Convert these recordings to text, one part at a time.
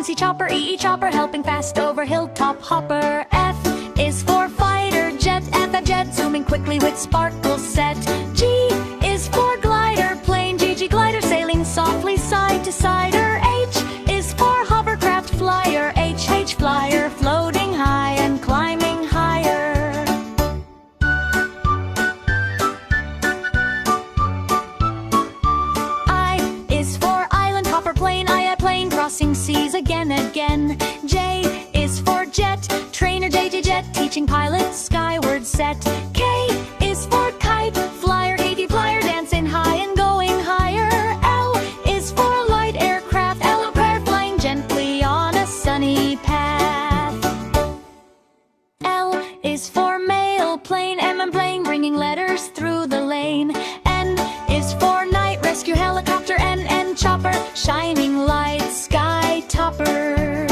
C chopper, E chopper, helping fast over hilltop hopper. F is for fighter jet, FF jet, zooming quickly with sparkle set. G is for glider plane, GG glider, sailing softly side to side. H is for hovercraft flyer, HH flyer, floating high and climbing higher. I is for island hopper plane, I plane, crossing seas again. J is for jet, trainer JJ jet, teaching pilots skyward set. K is for kite, flyer, KT flyer, dancing high and going higher. L is for light aircraft, aircraft flying gently on a sunny path. L is for mail plane, plane, bringing letters through the lane. N is for night rescue helicopter, N chopper, shining light sky topper.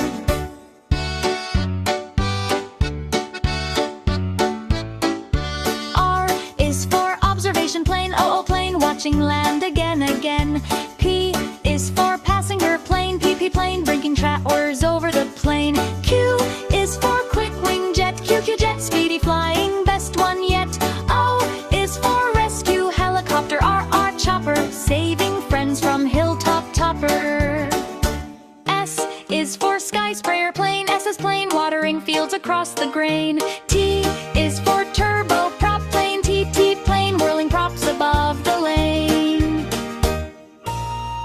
R is for observation plane, OO plane, watching land again. P is for passenger plane, PP plane, bringing travelers over the plain. Q is for quick wing jet, QQ jet, speedy flying, best one yet. O is for rescue helicopter, RR chopper, saving friends from hilltop topper. S is for sky sprayer plane, SS plane, watering fields across the grain. T is for turbo prop plane, TT plane, whirling props above the lane.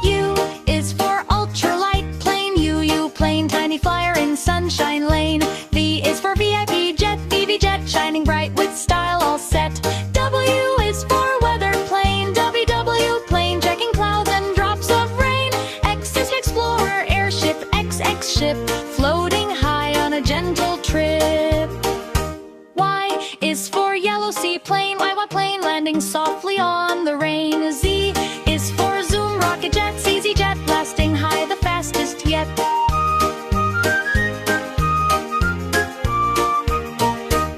U is for ultralight plane, UU plane, tiny flyer in sunshine lane. V is for VIP jet, VV jet, shining bright with style all set. W is for weather plane, WW plane, checking clouds and drops of rain. X is explorer airship, XX ship, floating high on a gentle trip. Y is for yellow seaplane, YY plane, landing softly on the rain. Z